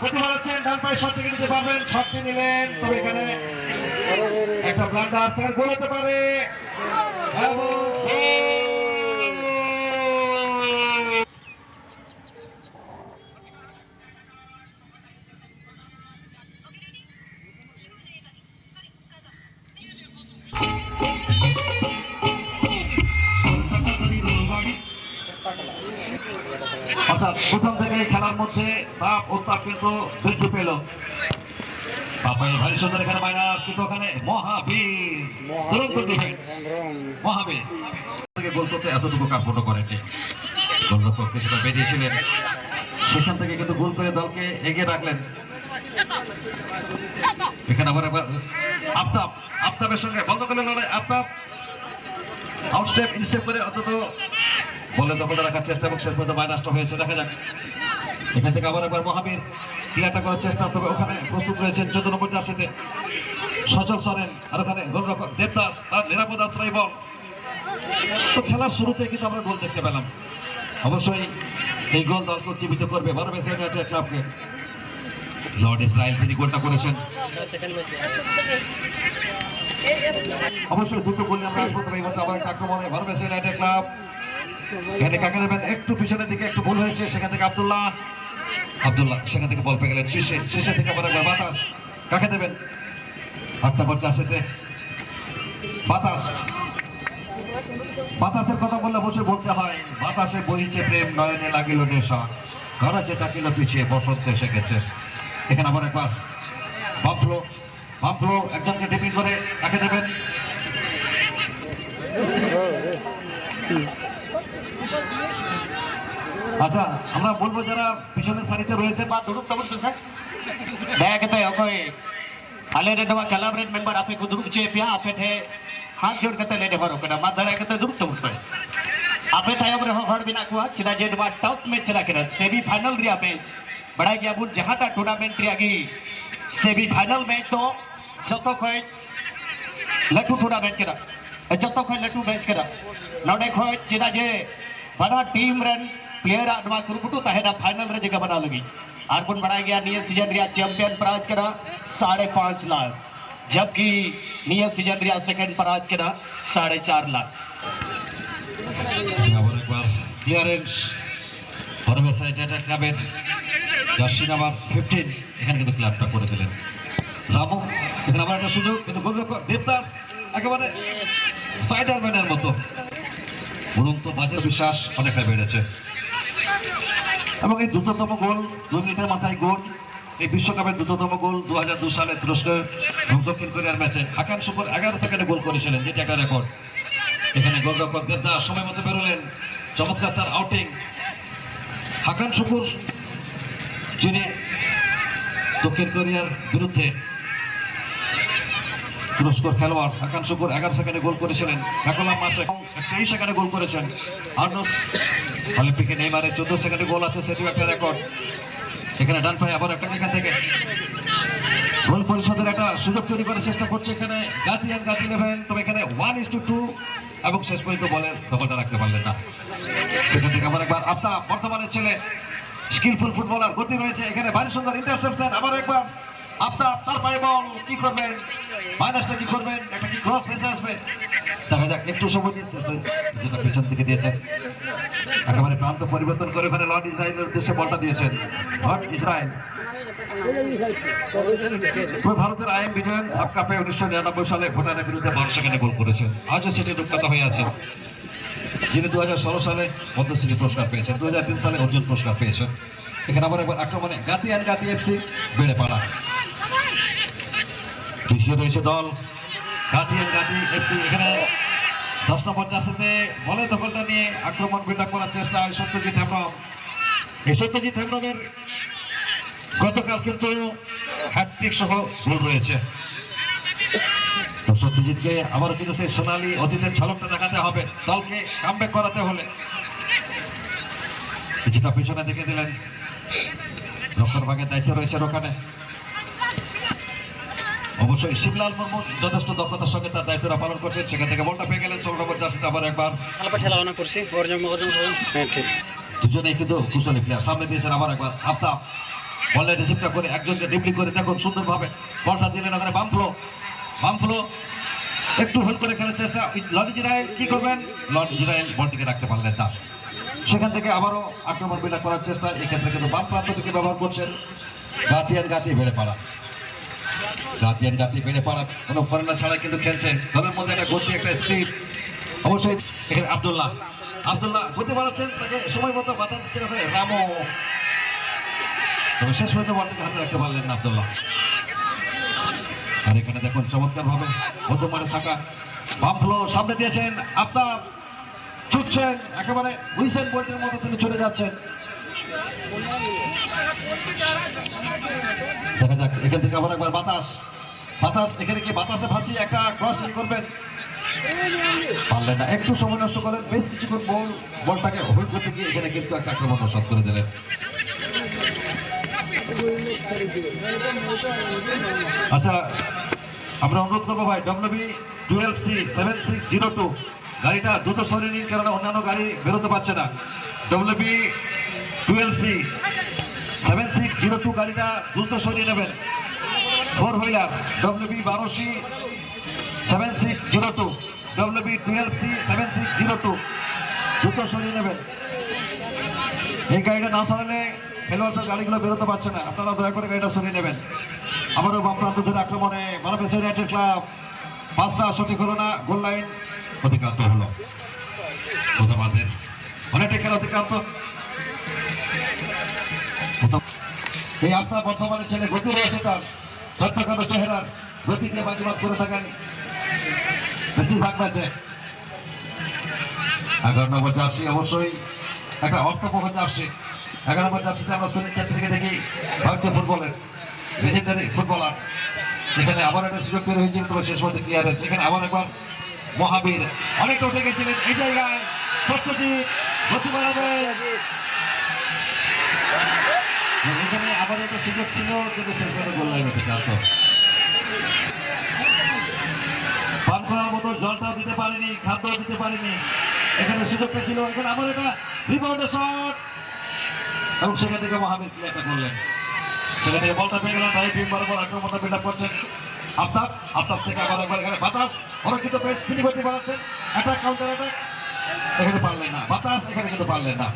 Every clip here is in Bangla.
প্রতিবার হচ্ছেন ডান পায়ে শট থেকে নিতে পারবেন, শটটি নিলেন, তবে এখানে একটা ব্লান্ডার সেখানে গোল হতে পারে এবং অর্থাৎ প্রথম থেকে খেলার মধ্যে তাপ ও তাপ কিন্তু বৃদ্ধি পেল। পাপাই ভারী সুন্দর এখানে মাইনাস, কিন্তু ওখানে মহাবীর দুরন্ত ডিফেন্স, মহাবীর থেকে গোল করতে এতটুকু কার্পণ্য করেনি। গোলরক্ষক কিছুটা বেরিয়েছিলেন, সেখান থেকে কিন্তু গোল করে দলকে এগিয়ে রাখলেন। এখানে আবার একবার আফতাবের সঙ্গে বন্ধ করলেন লড়াই। আফতাব আউটস্টেপ ইনস্টেপ করে অন্তত বলে দখল রাখার চেষ্টা এবং শেষ পর্যন্ত মাইনাসটা হয়েছে। দেখা যাক এখান থেকে আবার একবার মহাবীর ক্লিয়ারটা করার চেষ্টা, তবে ওখানে প্রস্তুত রয়েছেন 14 নম্বর জার্সিতে সচল সরেন, আর ওখানে গোলরক্ষক দেবদাস তার নিরাপদ আশ্রয় বল। তো খেলার শুরুতে কিন্তু আমরা গোল দেখতে পেলাম। অবশ্যই এই গোল দলকে উজ্জীবিত করবে বারবেস ইউনাইটেড ক্লাবকে। লর্ড ইসরায়েল তিনি গোলটা করেছেন। অবশ্যই দুটো গোল আমরা আসবো, তবে এই মুহূর্তে আবার একটা আক্রমণে বারবেস ইউনাইটেড ক্লাব। এখানে কাকে দেবেন, একটু পিছনের দিকে একটু ভুল হয়েছে, সেখান থেকে আব্দুল্লাহ সেখান থেকে বল পেয়ে গেলেন শেষে থেকে আবার একবার বাতাস। কাকে দেবেন, আটটা পর চাষেতে বাতাসের কথা বললে অবশ্যই বলতে হয়, বাতাসে বইছে প্রেম, নয়নে লাগিল নেশা, ঘরাচে তাকিল পিছিয়ে বসন্ত এসে গেছে। এখানে আবার একবার বাপলো একজনকে ডিপিং করে কাকে দেবেন, আচ্ছা আমরা বলবো যারা পিছনের সারিতে রয়েছে বা দুরুপ তবুর পেশা দয়া कहते हैं कोई आले रे दवा कोलैबोरेट मेंबर आपे को दुरुप चे पिया आपे थे हाथ जोड़ करते लेने भरो कना मा दया कहते दुरुप तबुर पे आपे तायब रे हर बिना को चिना जे दवा टॉप में चला के सेमी फाइनल रिया मैच बड़ा गया बुन जहां ता टूर्नामेंट रिया गी सेमी फाइनल मैच तो जतो कोई लटू टूर्नामेंट केरा जतो कोई लटू मैच केरा नोडे कोई चिना जे बड़ा टीम रन प्लेयर आदमा कुरुकुटु तहेना फाइनल रे जगह बना लगी और बुन बड़ा गया नियर सीजन रिया चैंपियन प्राइज केरा 5.5 लाख, जबकि नियर सीजन रिया सेकंड प्राइज केरा 4.5 लाख। আবার একবার ক্লিয়ারেন্স বারবেস ইউনাইটেড ক্লাবের জার্সি নাম্বার 15 এখানে কিন্তু ক্লাবটা করে দিলেন রামু। এখানে আবার একটা সুযোগ, কিন্তু গোলরক্ষক দেবদাস একেবারে স্পাইডারম্যানের মতো উড়ন্ত বাজের বিশ্বাস অনেকটা বেড়েছে এবং এই দ্রুততম গোল 2 মিনিটের মাথায় গোল, এই বিশ্বকাপের দ্রুততম গোল 2002 সালে তুরস্ক এবং দক্ষিণ কোরিয়ার ম্যাচে হাকান শুকুর 11 সেকেন্ডে গোল করেছিলেন, যেটা একটা রেকর্ড। এখানে গোলরক্ষক দেবদাস সময় মতো বেরোলেন, চমৎকার তার আউটিং। হাকান শুকুর যিনি দক্ষিণ কোরিয়ার বিরুদ্ধে তুরস্কর খেলোয়াড়, হাকান শুকুর 11 সেকেন্ডে গোল করেছিলেন, কাকলাম মাসে 23 সেকেন্ডে গোল করেছেন। আর্নল্ড অলিম্পিকে নেইমারের 14 সেকেন্ডে গোল আছে, সেটিও একটা রেকর্ড। এখানে ডান পায়ে আবার একটা এখান থেকে গোল পরিশোধের একটা সুযোগ তৈরি করার চেষ্টা করছে এখানে গাতি নেবেন, তবে এখানে 1:2 এবং শেষ পর্যন্ত বলের দখলটা রাখতে পারলেন না। সেখান থেকে আবার একবার আপনার বর্তমানের ছেলে স্কিলফুল ফুটবলার, গতি রয়েছে, এখানে ভারী সুন্দর ইন্টারসেপশন। আবার একবার আপনার তার পায়ে বল, কি করবেন মাইনাসটা, কি করবেন, একটা কি ক্রস মেসে আসবে, দেখা যাক। একটু সময় দিচ্ছে যেটা পেছন থেকে দিয়েছেন, একেবারে প্রান্ত পরিবর্তন করে ওখানে লর্ড ইসরায়েলের উদ্দেশ্যে বলটা দিয়েছেন। লর্ড ইসরায়েল ভারতের আইএম বিজয়ন সাব কাপে 1999 সালে ভুটানের বিরুদ্ধে 12 সেকেন্ডে গোল করেছেন, আজও সেটি রূপকথা হয়ে আছে। যিনি 2016 সালে পদ্মশ্রী পুরস্কার পেয়েছেন, 2003 সালে অর্জুন পুরস্কার পেয়েছেন। এখানে আবার একবার আক্রমণে গাতি এফসি বেড়ে পাড়া, পিছিয়ে রয়েছে দল গাতি এফসি। এখানে 10 নম্বর জার্সিতে বলে দখলটা নিয়ে আক্রমণ বিল্ড করার চেষ্টা সত্যজিৎ হেমব্রম। এই সত্যজিৎ হেমব্রমের গতকাল কিন্তু হ্যাটট্রিক সহ গোল রয়েছে। সত্যজিৎকে আবার কিন্তু সেই সোনালী অতীতের ঝলকটা দেখাতে হবে, দলকে কামব্যাক করাতে হলে। কিছুটা পিছনে দেখে দিলেন, রক্ষণ ভাগের দায়িত্ব রয়েছে ওখানে। অবশ্যই শিবলাল মুর্মু যথেষ্ট দক্ষতার সঙ্গে তার দায়িত্বটা পালন করছেন। সেখান থেকে বলটা পেয়ে গেলেন 16 নম্বর জার্সিতে আবার একবার দুজনেই কিন্তু কুশলী প্লেয়ার, সামনে দিয়েছেন আবার একবার আফতাব বলে রিসিভটা করে একজনকে ডিপলি করে দেখুন সুন্দরভাবে বলটা দিলেন ওখানে বামফ্লো একটু হোল্ড করে খেলার চেষ্টা। লর্ড ইজরায়েল কি করবেন? লর্ড ইজরায়েল বলটিকে রাখতে পারলেন না। সেখান থেকে আবারও আক্রমণ বিনা করার চেষ্টা। এই ক্ষেত্রে কিন্তু বাম প্রান্তটিকে ব্যবহার করছেন গাতিয়ান বেড়ে পাড়া কোনো ফরেনার ছাড়া কিন্তু খেলছেন। দলের মধ্যে একটা গতি, একটা স্পিড। অবশ্যই এখানে আব্দুল্লাহ গতি বাড়াচ্ছেন, তাকে সময় মতো বাধা দিচ্ছেন ওখানে রামো। তবে শেষ পর্যন্ত বলটিকে হাতে রাখতে পারলেন না আব্দুল্লাহ। আর এখানে দেখুন চমৎকার ভাবে মধ্যমাঠে থাকা বামফ্লো সামনে দিয়েছেন, আফতাব ছুটছেন একেবারে হুইসেল বোল্টের মতো তিনি চলে যাচ্ছেন। দেখা যাক এখান থেকে আবার একবার বাতাস এখানে কি বাতাসে ভাসিয়ে একটা ক্রস করবেন, পারলেন না। একটু সময় নষ্ট করেন, বেশ কিছুক্ষণ বলটাকে হোল্ড করতে গিয়ে এখানে কিন্তু একটা আক্রমণ নষ্ট করে দিলেন। আচ্ছা, আমরা অনুরোধ করবো ভাই WB12C 7602 গাড়িটা দ্রুত সরিয়ে নিন, কেননা অন্যান্য গাড়ি বেরোতে পারছে না। WB12C 7602 গাড়িটা দ্রুত সরিয়ে নেবেন। 4 হুইলার WB12C 7602 WB12C 7602 দ্রুত সরিয়ে নেবেন। এই গাড়িটা না সরালে খেলোয়াড়দের গাড়িগুলো বেরোতে পারছে না, আপনারা দয়া করে গাড়িটা সরিয়ে নেবেন। আমারও বাম প্রান্ত ধরে আক্রমণে বাংলাদেশ ইউনাইটেড ক্লাব পাঁচটা সঠিক হলো না, গোল লাইন অতিক্রান্ত হলো। অনেকটা খেলা অতিক্রান্ত। এই আপনার বর্তমানে ছেলে গতি রয়েছে, তার ছোট্টখাটো চেহারার গতি দিয়ে বাজিবাদ করে থাকেন বেশিরভাগ ম্যাচে। 11 নম্বর জার্সি অবশ্যই একটা অর্থবহ জার্সি। 11 নম্বর জার্সিতে আমরা সুনীল ছেত্রীকে দেখি, ভারতীয় ফুটবলের লেজেন্ডারি ফুটবলার। সেখানে আবার একটা সুযোগ তৈরি হয়েছিল, তবে শেষ পর্যন্ত ক্লিয়ার হয়েছে। সেখানে আবার একবার মহাবীর অনেকটা উঠে গেছিলেন, এই জায়গায় সত্যজিৎ গতি বাড়াবে। এখানে আবার একটা সুযোগ ছিল, কিন্তু শেষ পর্যন্ত গোল লাইন হতে চাইতো। পান করার মতো জলটাও দিতে পারেনি, খাদ্যও দিতে পারেনি। এখানে সুযোগটা ছিল, এখানে আবার একটা রিবাউন্ডের শট এবং সেখান থেকে মহাবীর ক্লিয়ারটা করলেন। সেখান থেকে বলটা পেয়ে গেলেন, তাই টিম বরাবর আক্রমণটা বিল্ড আপ করছেন আফতাব থেকে আবার একবার এখানে বাতাস অরক্ষিত পেস ফিনি গতি বাড়াচ্ছেন, অ্যাটাক কাউন্টার অ্যাটাক এখানে পারলেন না, বাতাস এখানে কিন্তু পারলেন না।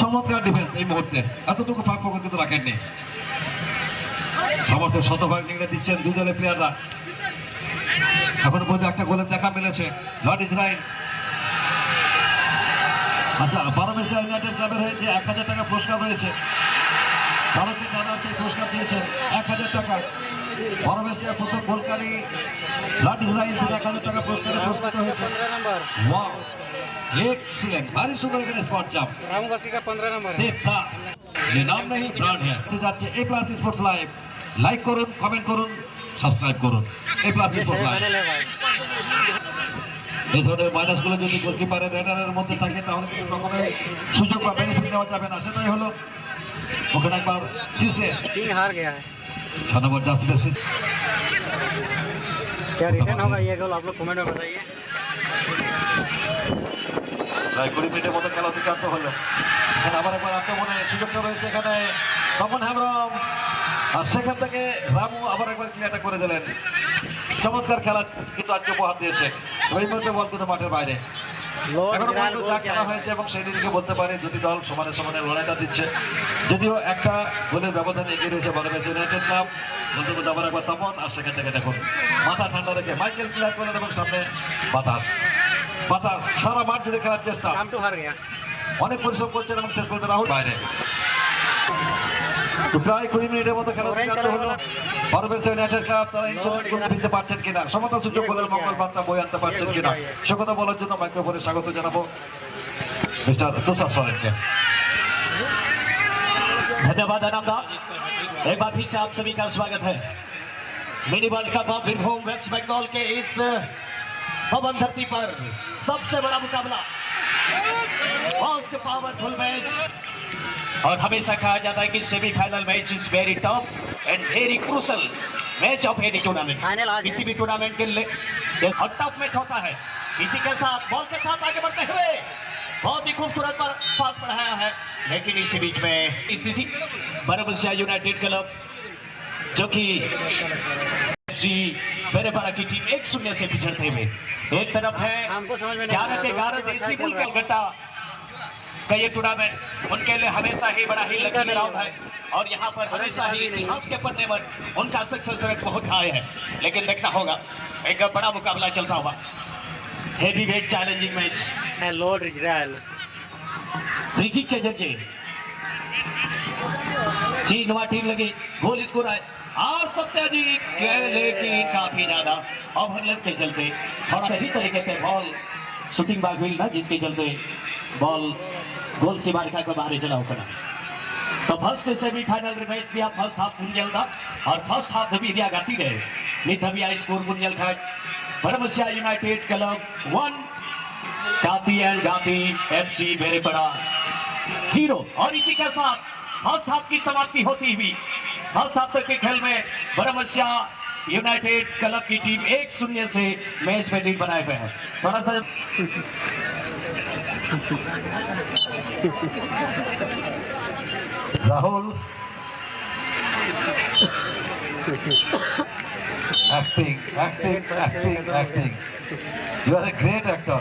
চমৎকার ডিফেন্স এই মুহূর্তে, এতটুকু ফাঁক ফোকর কিন্তু রাখেননি। সমর্থের শতভাগ নিয়ে দিচ্ছেন দুই দলের প্লেয়াররা। এখন পর্যন্ত একটা গোলের দেখা মিলেছে লর্ড ইজরায়েল। আচ্ছা, বাংলাদেশ ইউনাইটেড ক্লাবের হয়েছে 1000 টাকা পুরস্কার রয়েছে। ভারতের দাদা সেই পুরস্কার দিয়েছেন 1000 টাকা। বাংলাদেশের প্রথম গোলকারী লর্ড ইজরায়েল থেকে 1000 টাকা পুরস্কারে পুরস্কৃত হয়েছে। ওয়াও, एक्सीलेंट, भारी सुंदर এখানে স্পট জাম্প। रामवासी का 15 नंबर है। देवदास, ये नाम नहीं ब्रांड है। যাচ্ছে এ প্লাস স্পোর্টস লাইভ, লাইক করুন, কমেন্ট করুন, সাবস্ক্রাইব করুন। এ প্লাস স্পোর্টস লাইভ। এই ধরনের মাইনাসগুলো যদি গোলকিপারের রেডারের মধ্যে থাকে, তাহলে কিন্তু কখনোই সুযোগ বা বেনিফিট নেওয়া যাবে না। সেটাই হলো ওখানে একবার সিসে टीम हार गया है। 6 নম্বর জার্সিতে সিসে। क्या रिटर्न होगा ये गोल, आप लोग कमेंट में बताइए। 20 মিনিটের মতো খেলা অতিক্রান্ত হলো। এখানে আবার একবার আক্রমণে সুযোগটা রয়েছে এখানে তপন হেমব্রম, আর সেখান থেকে রামু আবার একবার ক্লিয়ারটা করে দিলেন। চমৎকার খেলা কিন্তু আজকে উপহার দিয়েছে। ওই মুহূর্তে বল কিন্তু মাঠের বাইরে। এখনো পর্যন্ত যা খেলা হয়েছে এবং সেই দিকে বলতে পারে দুটি দল সমানে সমানে লড়াইটা দিচ্ছে, যদিও একটা গোলের ব্যবধানে এগিয়ে রয়েছে বাংলাদেশ ইউনাইটেড ক্লাব। বলতে বলতে আবার একবার তপন, আর সেখান থেকে দেখুন মাথা ঠান্ডা রেখে মাইকেল ক্লিয়ার করলেন এবং সামনে বাতাস সারা মাঠ জুড়ে খেলার চেষ্টা। অনেক পরিশ্রম করছেন এবং শেষ পর্যন্ত রাহুল বাইরে। প্রায় 20 মিনিটের মতো খেলা হলো। বাংলাদেশ ইউনাইটেড ক্লাব তারা ইনসুরেন্স দিতে পারছেন কিনা, সমতা সুযোগ গোলের মঙ্গল বার্তা বই আনতে পারছেন কিনা, সে কথা বলার জন্য মাইক্রোফোনে স্বাগত জানাবো মিস্টার তুষার সরেনকে। धन्यवाद अनामदा। एक बार फिर से आप सभी का स्वागत है mini world cup of Birbhum West Bengal के इस पवन धरती पर सबसे बड़ा मुकाबला, मोस्ट पावरफुल मैच। और हमेशा कहा जाता है कि semifinal match is very tough and very crucial match of any tournament. किसी भी टूर्नामेंट के लिए और टफ मैच होता है। इसी के साथ बॉल के साथ आगे बढ़ते हुए बहुत ही खूबसूरत पास बढ़ाया है, लेकिन इसी बीच में स्थिति बरबसिया यूनाइटेड क्लब जो कि बेरेपाड़ा की टीम 1-0 से पिछड़ते हुए एक तरफ है हमको समझ में नहीं आ रहा, 11 देसी कुल कोलकाता का ये टूर्नामेंट उनके लिए हमेशा ही बड़ा ही लकी राउंड है और यहाँ पर हमेशा ही इतिहास के पन्ने पर उनका सक्सेस रेट बहुत हाई है, लेकिन देखना होगा एक बड़ा मुकाबला चलता हुआ heavy weight challenging match Lord Israel free kick के जरिए जी नवा टीम लगी गोल स्कोर है और सबसे अधिक लेकिन काफी ज्यादा ओवरलैप के चलते और सही तरीके से बॉल शूटिंग बाग हुई ना जिसके चलते बॉल गोल सीमा रेखा को बाहर चला होकर तो फर्स्ट सेमीफाइनल मैच भी फर्स्ट हाफ मुंजल था और फर्स्ट हाफ भी दिया गाती रहे निथबिया स्कोर मुंजल था बरबसिया यूनाइटेड क्लब 1 गाती एंड गाती एफसी बेरेपाड़ा 0 और इसी के साथ फर्स्ट हाफ की समाप्ति होती हुई फर्स्ट हाफ तक के खेल में बरबसिया यूनाइटेड क्लब की टीम 1-0 से मैच में लीड बनाए हुए है। थोड़ा सा Rahul acting. You are a great actor.